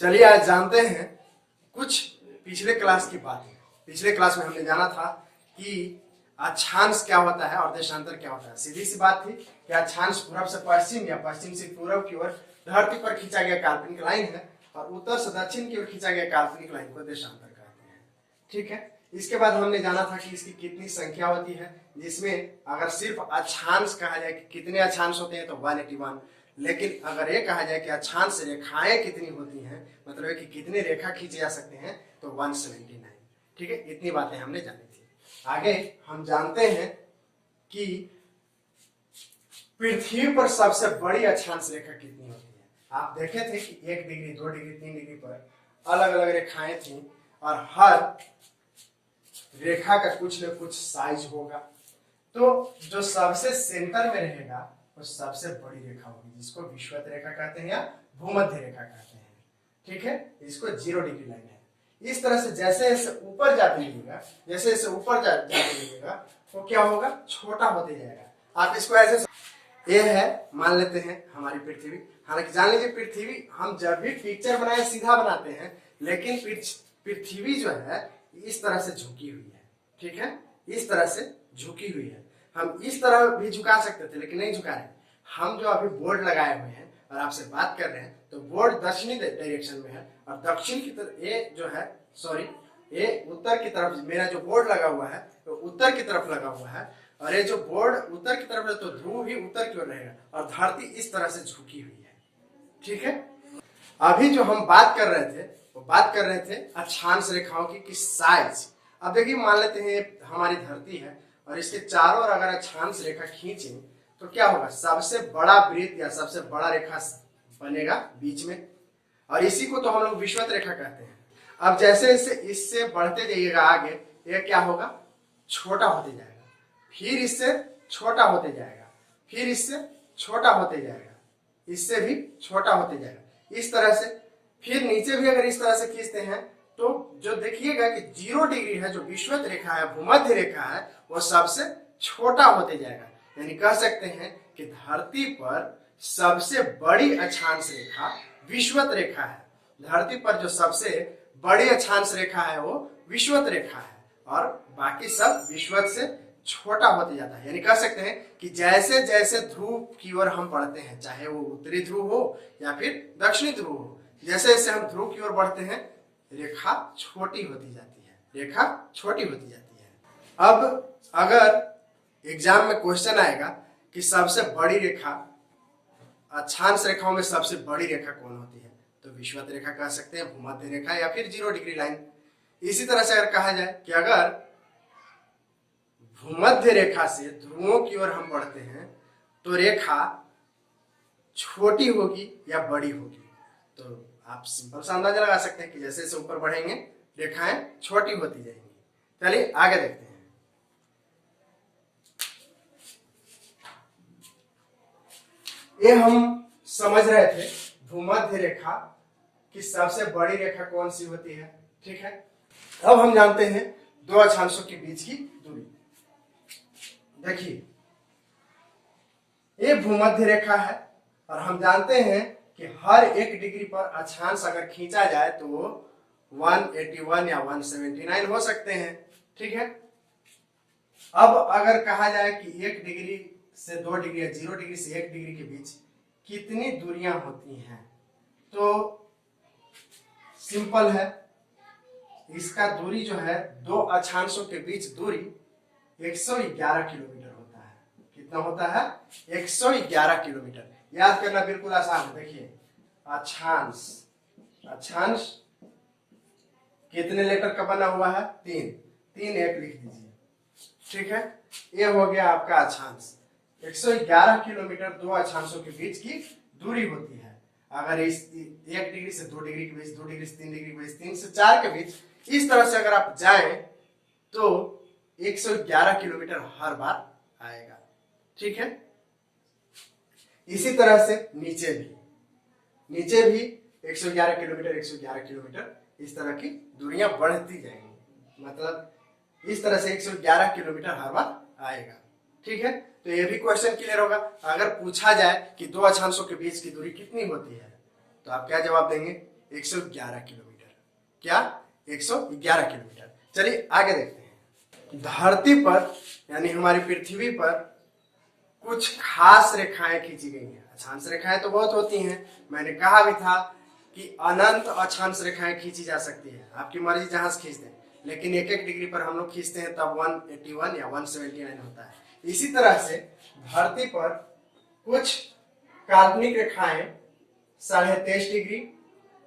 चलिए आज जानते हैं कुछ पिछले क्लास की बातें। पिछले क्लास में हमने जाना था कि अक्षांश क्या होता है और देशांतर क्या होता है। सीधी सी बात थी कि अक्षांश पूरब से पश्चिम या पश्चिम से पूरब की ओर धरती पर खींचा गया काल्पनिक लाइन है और उत्तर से दक्षिण की ओर खींचा गया काल्पनिक लाइन को देशांतर कहते हैं। ठीक है, इसके बाद हमने जाना था कि इसकी कितनी संख्या होती है, जिसमें अगर सिर्फ अक्षांश कहा जाए कि कितने अक्षांश होते हैं तो 181, लेकिन अगर ये कहा जाए कि अक्षांश रेखाएं कितनी होती हैं, मतलब कि कितने रेखा खींचे जा सकते हैं, तो 179। ठीक है, इतनी बातें हमने जानी थी। आगे हम जानते हैं कि पृथ्वी पर सबसे बड़ी अक्षांश रेखा कितनी होती है। आप देखे थे कि 1 डिग्री 2 डिग्री 3 डिग्री पर अलग अलग रेखाएं थी और हर रेखा का कुछ न कुछ साइज होगा। तो जो सबसे सेंटर में रहेगा वो सबसे बड़ी रेखा होगी, जिसको विषुवत रेखा कहते हैं या भूमध्य रेखा कहते हैं। ठीक है, इसको 0 डिग्री लाइन है। इस तरह से जैसे जैसे ऊपर जाते जाइएगा, जैसे जैसे ऊपर जाते जाइएगा वो क्या होगा, छोटा होते जाएगा। आप इसको ऐसे, ये है मान लेते हैं हमारी पृथ्वी। हालांकि जान लीजिए पृथ्वी हम जब भी पिक्चर बनाए सीधा बनाते हैं, लेकिन पृथ्वी जो है इस तरह से झुकी हुई है। ठीक है, इस तरह से झुकी हुई है। हम इस तरह भी झुका सकते थे लेकिन नहीं झुका रहे। हम जो अभी बोर्ड लगाए हुए हैं और आपसे बात कर रहे हैं तो बोर्ड दक्षिणी डायरेक्शन में है और दक्षिण की तरफ ये जो है, सॉरी ये उत्तर की तरफ, मेरा जो बोर्ड लगा हुआ है तो उत्तर की तरफ लगा हुआ है और ये जो बोर्ड उत्तर की तरफ है तो ध्रुव भी उत्तर की ओर रहेगा और धरती इस तरह से झुकी हुई है। ठीक है, अभी जो हम बात कर रहे थे वो बात कर रहे थे अक्षांश रेखाओं की साइज। अब देखिए मान लेते हैं हमारी धरती है और इसके चारों ओर अगर अक्षांश रेखा खींचें तो क्या होगा, सबसे बड़ा वृत्त या सबसे बड़ा रेखा बनेगा बीच में और इसी को तो हम लोग विषुवत रेखा कहते हैं। अब जैसे जैसे इससे बढ़ते जाइएगा आगे, ये क्या होगा, छोटा होते जाएगा, फिर इससे छोटा होते जाएगा, फिर इससे छोटा होते जाएगा, इससे भी छोटा होते जाएगा, इस तरह से। फिर नीचे भी अगर इस तरह से खींचते हैं तो जो देखिएगा कि 0 डिग्री है, जो विषुवत रेखा है, भूमध्य रेखा है, वो सबसे छोटा होते जाएगा। यानी कह सकते हैं कि धरती पर सबसे बड़ी अक्षांश रेखा विषुवत रेखा है। धरती पर जो सबसे बड़ी अक्षांश रेखा है वो विषुवत रेखा है और बाकी सब विषुवत से छोटा होते जाता है। यानी कह सकते हैं कि जैसे जैसे ध्रुव की ओर हम बढ़ते हैं, चाहे वो उत्तरी ध्रुव हो या फिर दक्षिणी ध्रुव हो, जैसे जैसे हम ध्रुव की ओर बढ़ते हैं रेखा छोटी होती जाती है, रेखा छोटी होती जाती है। अब अगर एग्जाम में क्वेश्चन आएगा कि सबसे बड़ी रेखा, अक्षांश रेखाओं में सबसे बड़ी रेखा कौन होती है, तो विषुवत रेखा कह सकते हैं, भूमध्य रेखा या फिर 0 डिग्री लाइन। इसी तरह से अगर कहा जाए कि अगर भूमध्य रेखा से ध्रुवों की ओर हम बढ़ते हैं तो रेखा छोटी होगी या बड़ी होगी, तो आप सिंपल सा अंदाजा लगा सकते हैं कि जैसे जैसे ऊपर बढ़ेंगे रेखाएं छोटी होती जाएंगी। चलिए आगे देखते हैं। ये हम समझ रहे थे भूमध्य रेखा की सबसे बड़ी रेखा कौन सी होती है। ठीक है, अब हम जानते हैं दो अक्षांशों के बीच की दूरी। देखिए ये भूमध्य रेखा है और हम जानते हैं कि हर 1 डिग्री पर अक्षांश अगर खींचा जाए तो 181 या 179 हो सकते हैं। ठीक है, अब अगर कहा जाए कि 1 डिग्री से 2 डिग्री या 0 डिग्री से 1 डिग्री के बीच कितनी दूरियां होती हैं, तो सिंपल है, इसका दूरी जो है दो अक्षांशों के बीच दूरी 111 किलोमीटर होता है। कितना होता है, 111 किलोमीटर। याद करना बिल्कुल आसान है। देखिए अक्षांश, अक्षांश कितने लेटर का बना हुआ है, 3 1 लिख दीजिए। ठीक है, ये हो गया आपका अक्षांश। 111 किलोमीटर दो अक्षांशों के बीच की दूरी होती है। अगर इस 1 डिग्री से 2 डिग्री के बीच, 2 डिग्री से 3 डिग्री के बीच, 3 से 4 के बीच, इस तरह से अगर आप जाएं तो 111 किलोमीटर हर बार आएगा। ठीक है, इसी तरह से नीचे भी 111 किलोमीटर 111 किलोमीटर इस तरह की दूरियां बढ़ती जाएंगी। मतलब इस तरह से 111 किलोमीटर हर बार आएगा। ठीक है, तो ये भी क्वेश्चन क्लियर होगा। अगर पूछा जाए कि दो अक्षांशों के बीच की दूरी कितनी होती है तो आप क्या जवाब देंगे, 111 किलोमीटर। क्या? 111 किलोमीटर। चलिए आगे देखते हैं। धरती पर यानी हमारी पृथ्वी पर कुछ खास रेखाएं खींची गई हैं। अक्षांश रेखाएं तो बहुत होती हैं, मैंने कहा भी था कि अनंत अक्षांश रेखाएं खींची जा सकती है, आपकी मर्जी जहां से खींचते हैं, लेकिन एक एक डिग्री पर हम लोग खींचते हैं तब 181 या 179 होता है। इसी तरह से धरती पर कुछ काल्पनिक रेखाएं 23.5 डिग्री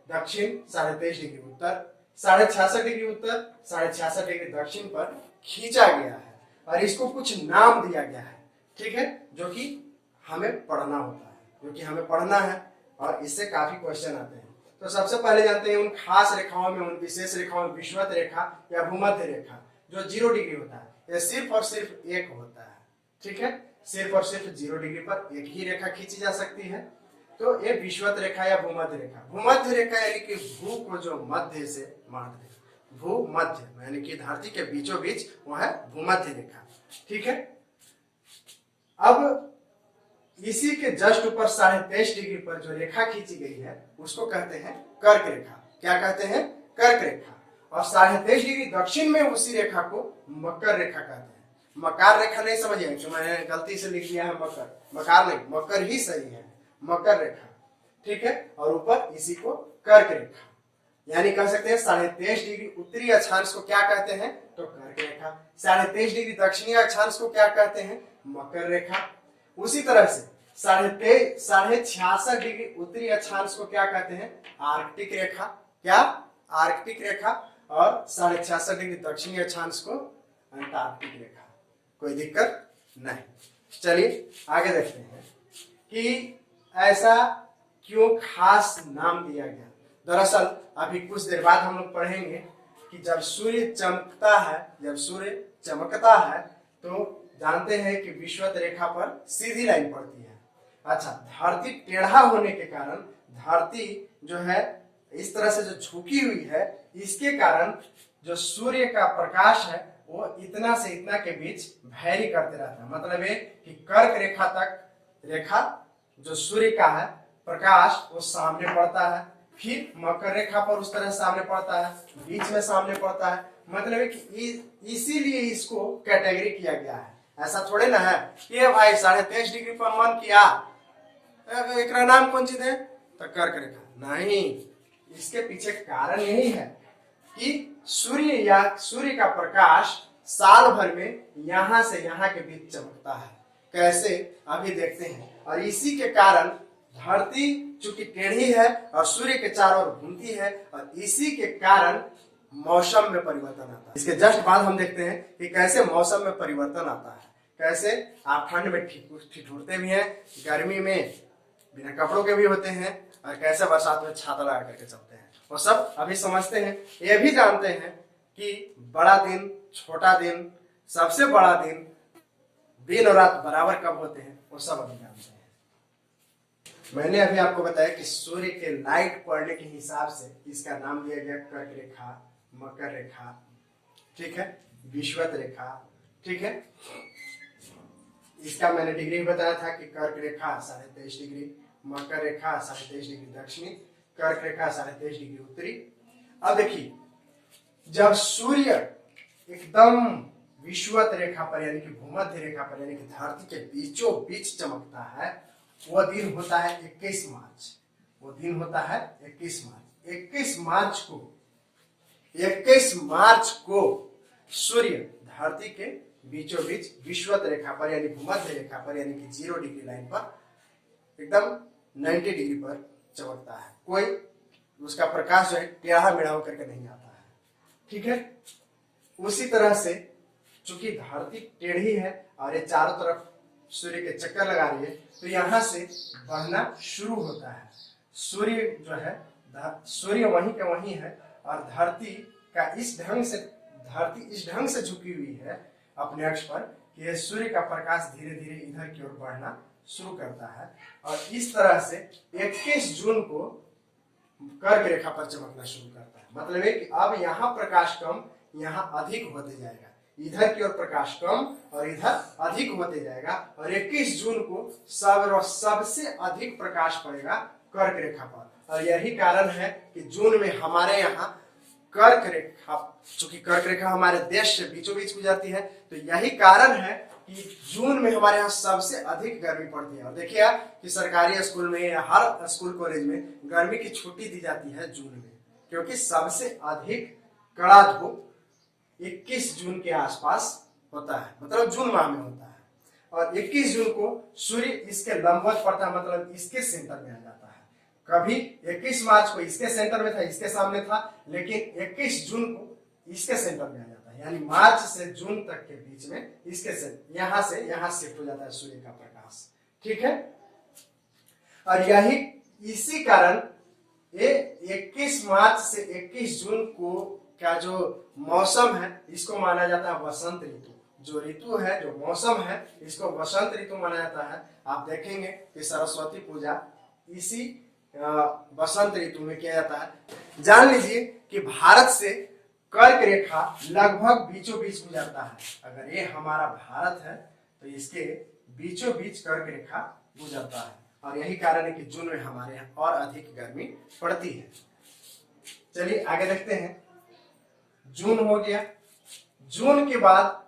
दक्षिण, 23.5 डिग्री उत्तर, 66.5 डिग्री उत्तर, 66.5 डिग्री दक्षिण पर खींचा गया है और इसको कुछ नाम दिया गया है, ठीक है, जो कि हमें पढ़ना होता है, जो कि हमें पढ़ना है और इससे काफी क्वेश्चन आते हैं। तो सबसे पहले जानते हैं उन खास रेखाओं में, उन विशेष रेखाओं में विषुवत रेखा या भूमध्य रेखा जो 0 डिग्री होता है, यह सिर्फ और सिर्फ एक होता है, ठीक है, सिर्फ और सिर्फ 0 डिग्री पर एक ही रेखा खींची जा सकती है, तो ये विषुवत रेखा या भूमध्य रेखा। भूमध्य रेखा यानी कि भू को जो मध्य से मारते हैं, भूमध्य यानी कि धरती के बीचों बीच वो है भूमध्य रेखा, ठीक है। अब इसी के जस्ट ऊपर 23.5 डिग्री पर जो रेखा खींची गई है उसको कहते हैं कर्क रेखा। क्या कहते हैं? कर्क रेखा। और 23.5 डिग्री दक्षिण में उसी रेखा को मकर रेखा कहते हैं। मकार रेखा नहीं समझिए कि मैंने गलती से लिख दिया है मकर, मकार नहीं, मकर ही सही है, मकर रेखा, ठीक है। और ऊपर इसी को कर्क रेखा, यानी कह सकते हैं 23.5 डिग्री उत्तरी अक्षांश को क्या कहते हैं? तो कर्क रेखा। 23.5 डिग्री दक्षिणी अक्षांश को क्या कहते हैं? मकर रेखा। उसी तरह से 66.5 डिग्री उत्तरी अक्षांश को क्या कहते हैं? आर्कटिक रेखा। क्या? आर्कटिक रेखा। और 66.5 डिग्री दक्षिणी अक्षांश को अंटार्कटिक रेखा। कोई दिक्कत नहीं। चलिए आगे देखते हैं कि ऐसा क्यों खास नाम दिया गया। दरअसल अभी कुछ देर बाद हम लोग पढ़ेंगे कि जब सूर्य चमकता है, जब सूर्य चमकता है तो जानते हैं कि विषुवत रेखा पर सीधी लाइन पड़ती है। अच्छा, धरती टेढ़ा होने के कारण, धरती जो है इस तरह से जो झुकी हुई है, इसके कारण जो सूर्य का प्रकाश है वो इतना से इतना के बीच वैरी करते रहता है। मतलब ये कि कर्क रेखा तक, रेखा जो सूर्य का है प्रकाश वो सामने पड़ता है, फिर मकर रेखा पर उस तरह सामने पड़ता है, बीच में सामने पड़ता है। मतलब है कि इसीलिए इसको कैटेगरी किया गया है। ऐसा थोड़े ना है ये भाई 23.5 डिग्री पर मन किया, एक नाम कौन चीज है? तो कर्क रेखा नहीं। इसके पीछे कारण यही है कि सूर्य या सूर्य का प्रकाश साल भर में यहाँ से यहाँ के बीच चमकता है। कैसे? अभी देखते हैं। और इसी के कारण धरती चूंकि टेढ़ी है और सूर्य के चारों ओर घूमती है, और इसी के कारण मौसम में परिवर्तन आता है। इसके जस्ट बाद हम देखते हैं कि कैसे मौसम में परिवर्तन आता है। कैसे? आप ठंड में ठिठुरते भी हैं, गर्मी में बिना कपड़ों के भी होते हैं, और कैसे बरसात में छाता लगा करके चलते हैं, वो सब अभी समझते हैं। ये भी जानते हैं कि बड़ा दिन, छोटा दिन, सबसे बड़ा दिन और रात बराबर कब होते हैं, वो सब अभी जानते हैं। मैंने अभी आपको बताया कि सूर्य के लाइट पड़ने के हिसाब से इसका नाम दिया गया कर्क रेखा, मकर रेखा, ठीक है, विषुवत रेखा, ठीक है। इसका मैंने डिग्री बताया था कि कर्क रेखा 23.5 डिग्री, मकर रेखा 23.5 डिग्री दक्षिणी, कर्क रेखा 23.5 डिग्री उत्तरी। अब देखिए, जब सूर्य एकदम विषुवत रेखा पर यानी कि भूमध्य रेखा पर यानी कि धरती के बीचों बीच चमकता है, वह दिन होता है 21 मार्च। वो दिन होता है 21 मार्च। 21 मार्च को सूर्य धरती के बीचों बीच विषुवत रेखा पर यानी भूमध्य रेखा पर यानी कि 0 डिग्री लाइन पर एकदम 90 डिग्री पर चमकता है। कोई उसका प्रकाश जो है टेढ़ा मेढ़ा होकर के नहीं आता है, ठीक है। उसी तरह से चूंकि धरती टेढ़ी है और ये चारों तरफ सूर्य के चक्कर लगा रही है, तो यहाँ से बढ़ना शुरू होता है। सूर्य जो है, सूर्य वहीं के वहीं है और धरती इस ढंग से झुकी हुई है अपने अक्ष पर कि यह सूर्य का प्रकाश धीरे धीरे इधर की ओर बढ़ना शुरू करता है, और इस तरह से 21 जून को कर्क रेखा पर चमकना शुरू करता है। मतलब है कि अब यहाँ प्रकाश कम, यहाँ अधिक होते जाएगा, इधर की ओर प्रकाश कम और इधर अधिक होते जाएगा, और 21 जून को सबसे अधिक प्रकाश पड़ेगा कर्क रेखा पर। और यही कारण है कि जून में हमारे यहाँ कर्क रेखा, चूंकि कर्क रेखा हमारे देश से बीचों बीच गुजरती है, तो यही कारण है कि जून में हमारे यहाँ सबसे अधिक गर्मी पड़ती है। और देखिए कि सरकारी स्कूल में या हर स्कूल कॉलेज में गर्मी की छुट्टी दी जाती है जून में, क्योंकि सबसे अधिक कड़ा धूप 21 जून के आसपास होता है, मतलब जून माह में होता है। और 21 जून को सूर्य इसके लंबवत पड़ता है, मतलब इसके सेंटर में आ जाता है। कभी 21 मार्च को इसके सेंटर में था, इसके सामने था, लेकिन 21 जून को इसके सेंटर में आ जाता है, यानी मार्च से जून तक के बीच में इसके यहां से यहां शिफ्ट हो जाता है सूर्य का प्रकाश। ठीक है, और यही इसी कारण ये 21 मार्च से 21 जून को का जो मौसम है इसको माना जाता है वसंत ऋतु। जो ऋतु है, जो मौसम है, इसको वसंत ऋतु माना जाता है। आप देखेंगे कि सरस्वती पूजा इसी वसंत ऋतु में किया जाता है। जान लीजिए कि भारत से कर्क रेखा लगभग बीचों बीच गुजरता है। अगर ये हमारा भारत है तो इसके बीचों बीच कर्क रेखा गुजरता है, और यही कारण है कि जून में हमारे यहाँ और अधिक गर्मी पड़ती है। चलिए आगे देखते हैं। जून हो गया। जून के बाद,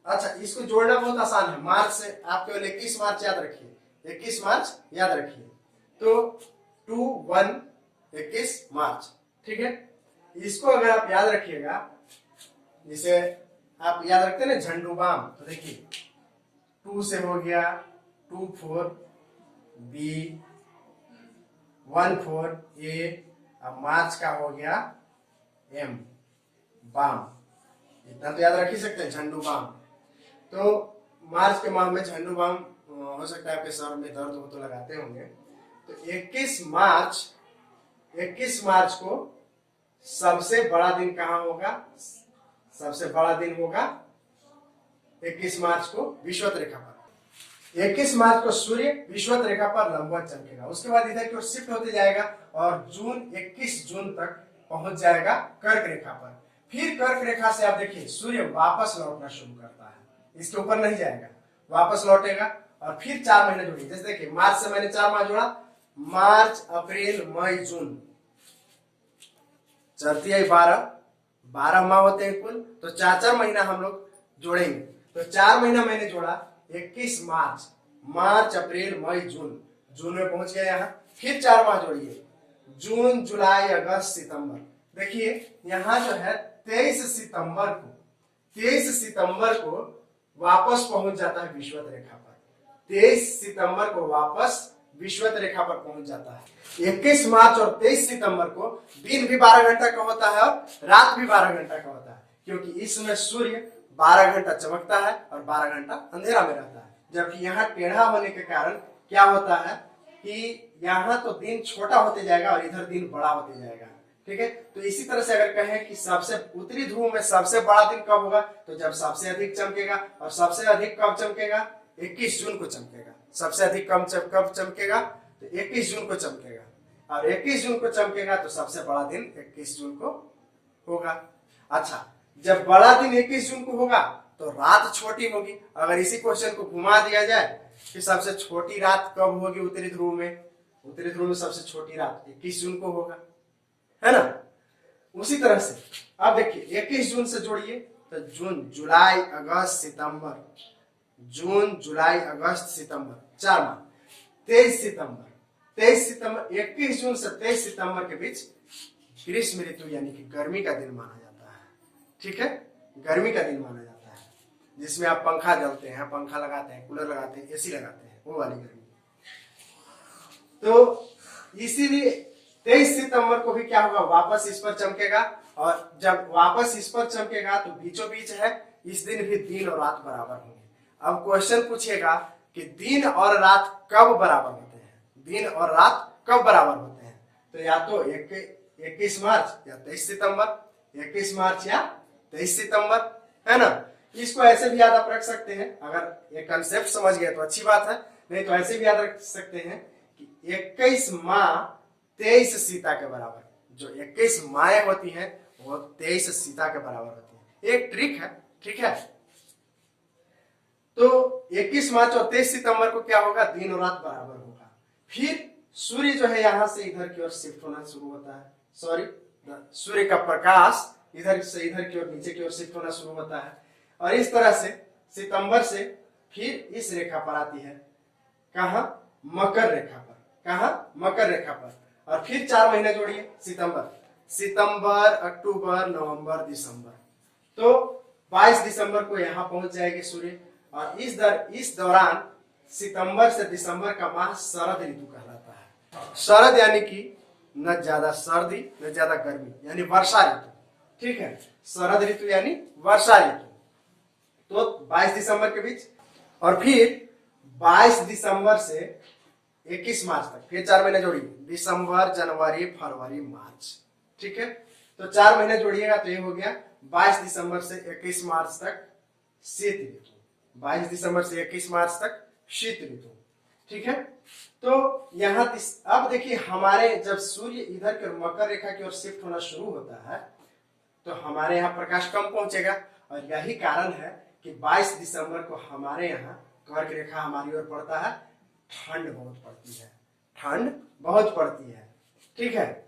अच्छा इसको जोड़ना बहुत आसान है। मार्च से आप केवल 21 मार्च याद रखिए, 21 मार्च याद रखिए, तो 21 मार्च। ठीक है, इसको अगर आप याद रखिएगा, जिसे आप याद रखते हैं ना झंडूबाम, तो देखिए 2 से हो गया 24 बी, 14 ए, अब मार्च का हो गया एम, बाम। इतना तो याद रख ही सकते हैं, झंडूबाम। तो मार्च के माह में झंडूबाम हो सकता है आपके सर में दर्द हो तो लगाते होंगे। तो 21 मार्च को सबसे बड़ा दिन कहाँ होगा? सबसे बड़ा दिन होगा 21 मार्च को विषुवत रेखा पर। 21 मार्च को सूर्य विषुवत रेखा पर लंबवत चमकेगा। उसके बाद इधर की ओर शिफ्ट होते जाएगा और 21 जून तक पहुंच जाएगा कर्क रेखा पर। फिर कर्क रेखा से आप देखिए सूर्य वापस लौटना शुरू करता है, इसके ऊपर नहीं जाएगा, वापस लौटेगा। और फिर 4 महीने जोड़िए, जैसे देखिए मार्च से मैंने 4 माह जोड़ा, मार्च अप्रैल मई जून, चलती है 12 माह होते हैं कुल, तो 4 महीना हम लोग जोड़ेंगे। तो 4 महीना मैंने जोड़ा, 21 मार्च अप्रैल मई जून, जून में पहुंच गया यहाँ। फिर 4 माह जोड़िए, जून जुलाई अगस्त सितंबर। देखिए यहाँ जो है 23 सितंबर को वापस पहुंच जाता है विषुवत रेखा पर। 23 सितंबर को वापस विषुवत रेखा पर पहुंच जाता है। 21 मार्च और 23 सितंबर को दिन भी 12 घंटा का होता है और रात भी 12 घंटा का होता है, क्योंकि इसमें सूर्य 12 घंटा चमकता है और 12 घंटा अंधेरा में रहता है। जबकि यहाँ टेढ़ा होने के कारण क्या होता है कि यहाँ तो दिन छोटा होते जाएगा और इधर दिन बड़ा होते जाएगा। ठीक है, तो इसी तरह से अगर कहें कि सबसे उत्तरी ध्रुव में सबसे बड़ा दिन कब होगा, तो जब सबसे अधिक चमकेगा। और सबसे अधिक कब चमकेगा? 21 जून को चमकेगा। सबसे अधिक कब चमकेगा? तो 21 जून को चमकेगा। और 21 जून को चमकेगा तो सबसे बड़ा दिन 21 जून को होगा। अच्छा, जब बड़ा दिन 21 जून को होगा तो रात छोटी होगी। अगर इसी क्वेश्चन को घुमा दिया जाए कि सबसे छोटी रात कब होगी उत्तरी ध्रुव में, उत्तरी ध्रुव में सबसे छोटी रात 21 जून को होगा, है ना। उसी तरह से अब देखिए 21 जून से जोड़िए तो जून जुलाई अगस्त सितंबर, जून जुलाई अगस्त सितंबर 4 माह। 23 सितंबर 21 जून से 23 सितंबर के बीच ग्रीष्म ऋतु यानी कि गर्मी का दिन माना जाता है। ठीक है, गर्मी का दिन माना जाता है, जिसमें आप पंखा जलते हैं, पंखा लगाते हैं, कूलर लगाते हैं, एसी लगाते हैं, वो वाली गर्मी। तो इसीलिए 23 सितंबर को भी क्या होगा? वापस इस पर चमकेगा। और जब वापस इस पर चमकेगा तो बीचों बीच है, इस दिन भी दिन और रात बराबर होंगे। अब क्वेश्चन पूछेगा कि दिन और रात कब बराबर होते हैं? दिन और रात कब बराबर होते हैं? तो या तो 21 मार्च या 23 सितंबर, 21 मार्च या 23 सितंबर, है ना। इसको ऐसे भी याद आप रख सकते हैं, अगर ये कंसेप्ट समझ गए तो अच्छी बात है, नहीं तो ऐसे भी याद रख सकते हैं कि 21 माह 23 सीता के बराबर। जो 21 माएँ होती हैं वो 23 सीता के बराबर होती है। एक ट्रिक है, ठीक है। तो 21 मार्च और 23 सितंबर को क्या होगा? दिन और रात बराबर होगा। फिर सूर्य जो है यहाँ से इधर की ओर शिफ्ट होना शुरू होता है, सॉरी, सूर्य का प्रकाश इधर से इधर की ओर नीचे की ओर शिफ्ट होना शुरू होता है। और इस तरह से सितंबर से फिर इस रेखा पर आती है, कहा, मकर रेखा पर, कहा, मकर रेखा पर। और फिर 4 महीने जोड़िए, सितंबर, अक्टूबर, नवंबर, दिसंबर, तो 22 दिसंबर को यहाँ पहुंच जाएगी सूर्य। और इस दौरान सितंबर से दिसंबर का माह शरद ऋतु कहलाता है। शरद यानी कि न ज्यादा सर्दी न ज्यादा गर्मी, यानी वर्षा ऋतु, ठीक है, शरद ऋतु यानी वर्षा ऋतु। तो 22 दिसंबर के बीच, और फिर 22 दिसंबर से 21 मार्च तक, फिर 4 महीने जोड़िए, दिसंबर, जनवरी, फरवरी, मार्च, ठीक है। तो 4 महीने जोड़िएगा तो ये हो गया 22 दिसंबर से 21 मार्च तक शीत ऋतु, 22 दिसंबर से 21 मार्च तक शीत ऋतु, ठीक है। तो यहाँ अब देखिए, हमारे जब सूर्य इधर की ओर मकर रेखा की ओर शिफ्ट होना शुरू होता है तो हमारे यहाँ प्रकाश कम पहुंचेगा। और यही कारण है कि 22 दिसंबर को हमारे यहाँ कर्क रेखा हमारी ओर पड़ता है, ठंड बहुत पड़ती है, ठंड बहुत पड़ती है, ठीक है।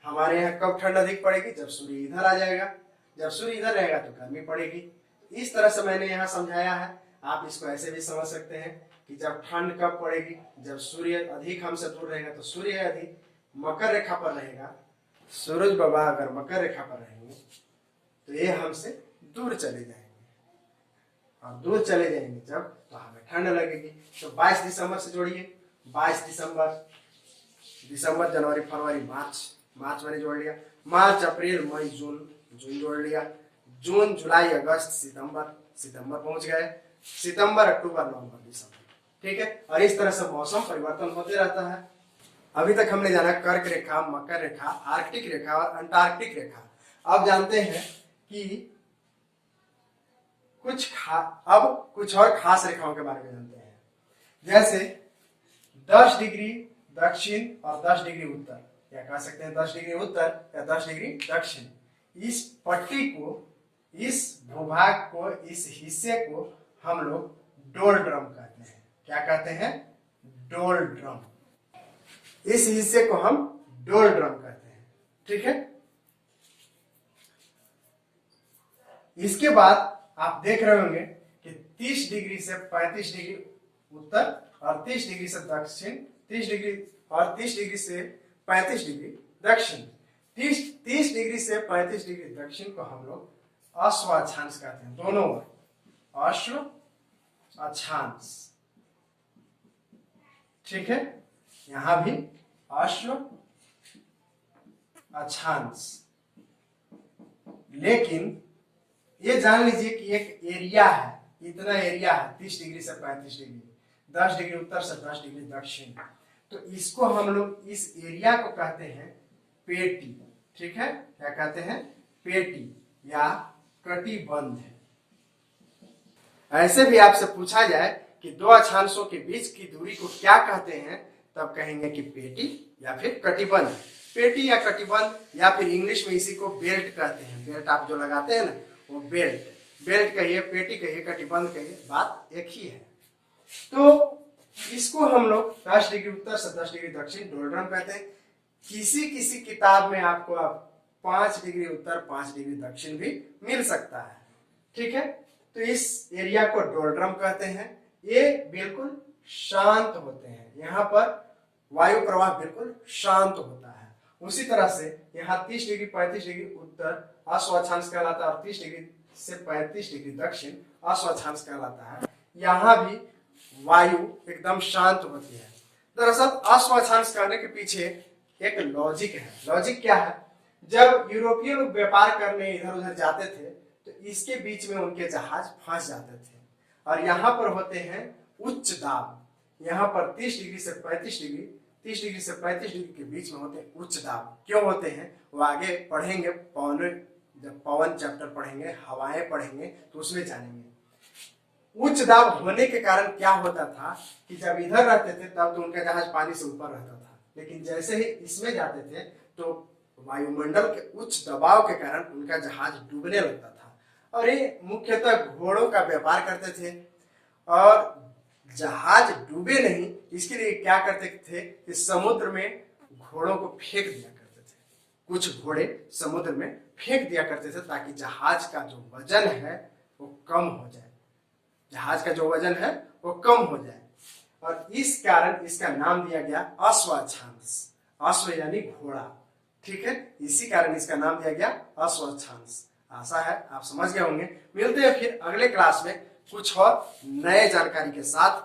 हमारे यहाँ कब ठंड अधिक पड़ेगी? जब सूर्य इधर आ जाएगा, जब सूर्य इधर रहेगा तो गर्मी पड़ेगी। इस तरह से मैंने यहाँ समझाया है। आप इसको ऐसे भी समझ सकते हैं कि जब ठंड कब पड़ेगी, जब सूर्य अधिक हमसे दूर रहेगा तो सूर्य अधिक मकर रेखा पर रहेगा, सूरज बाबा अगर मकर रेखा पर रहेंगे तो ये हमसे दूर चले जाएंगे, और दूर चले जाएंगे जब, तो हमें ठंड लगेगी। तो 22 दिसंबर से जोड़िए, 22 दिसंबर, जनवरी, फरवरी, मार्च मैंने जोड़ लिया, मार्च, अप्रैल, मई, जून जोड़ लिया, जून, जुलाई, अगस्त, सितंबर पहुंच गए, सितंबर, अक्टूबर, नवंबर, दिसंबर, ठीक है। और इस तरह से मौसम परिवर्तन होते रहता है। अभी तक हमने जाना कर्क रेखा, मकर रेखा, आर्कटिक रेखा और अंटार्कटिक रेखा। अब जानते हैं कि अब कुछ और खास रेखाओं के बारे में जानते हैं, जैसे 10 डिग्री दक्षिण और 10 डिग्री उत्तर, या कह सकते हैं 10 डिग्री उत्तर या 10 डिग्री दक्षिण। इस पट्टी को, इस भूभाग को, इस हिस्से को हम लोग डोलड्रम कहते हैं। क्या कहते हैं? डोलड्रम। इस हिस्से को हम डोलड्रम कहते हैं, ठीक है। इसके बाद आप देख रहे होंगे कि 30 डिग्री से 35 डिग्री उत्तर और 30 डिग्री से दक्षिण, 30 डिग्री और 30 डिग्री से 35 डिग्री दक्षिण। 30 डिग्री से 35 डिग्री दक्षिण को हम लोग अश्व अक्षांश कहते हैं, दोनों ओर अश्व अक्षांश, ठीक है। यहां भी अश्व अक्षांश। लेकिन ये जान लीजिए कि एक एरिया है, इतना एरिया है 30 डिग्री से 35 डिग्री, 10 डिग्री उत्तर से 10 डिग्री दक्षिण। तो इसको हम लोग, इस एरिया को कहते हैं पेटी, ठीक है। क्या कहते हैं? पेटी या कटिबंध। ऐसे भी आपसे पूछा जाए कि दो अक्षांशों के बीच की दूरी को क्या कहते हैं, तब कहेंगे कि पेटी या फिर कटिबंध। पेटी या कटिबंध, या फिर इंग्लिश में इसी को बेल्ट कहते हैं। बेल्ट आप जो लगाते हैं ना, वो बेल्ट कहिए, पेटी कहिए, कटिबंध कहिए, बात एक ही है। तो इसको हम लोग 10 डिग्री उत्तर से 10 डिग्री दक्षिण डोलड्रम कहते हैं। किसी किताब में आपको 5 डिग्री उत्तर 5 डिग्री दक्षिण भी मिल सकता है, ठीक है। तो इस एरिया को डोलड्रम कहते हैं। ये बिल्कुल शांत होते हैं, यहाँ पर वायु प्रवाह बिल्कुल शांत होता है। उसी तरह से यहाँ 30 डिग्री 35 डिग्री उत्तर अश्व अक्षांश कहलाता है और 30 डिग्री से 35 डिग्री दक्षिण अश्व अक्षांश कहलाता है। यहाँ भी वायु एकदम शांत होती है। दरअसल अश्व अक्षांश कहने के पीछे एक लॉजिक है। लॉजिक क्या है? जब यूरोपीय लोग व्यापार करने इधर उधर जाते थे तो इसके बीच में उनके जहाज फंस जाते थे, और यहाँ पर होते हैं उच्च दाब। यहाँ पर 30 डिग्री से 35 डिग्री, 30 डिग्री से 35 डिग्री के बीच में होते हैं उच्च दाब। क्यों होते हैं वो आगे पढ़ेंगे, जब पवन चैप्टर पढ़ेंगे, हवाएं पढ़ेंगे तो उसमें जानेंगे। उच्च दाब होने के कारण क्या होता था कि जब इधर रहते थे तब तो उनका जहाज पानी से ऊपर रहता था, लेकिन जैसे ही इसमें जाते थे तो वायुमंडल के उच्च दबाव के कारण उनका जहाज डूबने लगता था। और ये मुख्यतः घोड़ों का व्यापार करते थे, और जहाज डूबे नहीं, इसके लिए क्या करते थे कि समुद्र में घोड़ों को फेंक दिया करते थे। कुछ घोड़े समुद्र में फेंक दिया करते थे ताकि जहाज का जो वजन है वो कम हो जाए, जहाज का जो वजन है वो कम हो जाए। और इस कारण इसका नाम दिया गया अश्वाछांस। अश्व यानी घोड़ा, ठीक है, इसी कारण इसका नाम दिया गया अश्वाछांस। आशा है आप समझ गए होंगे। मिलते हैं फिर अगले क्लास में कुछ और नए जानकारी के साथ।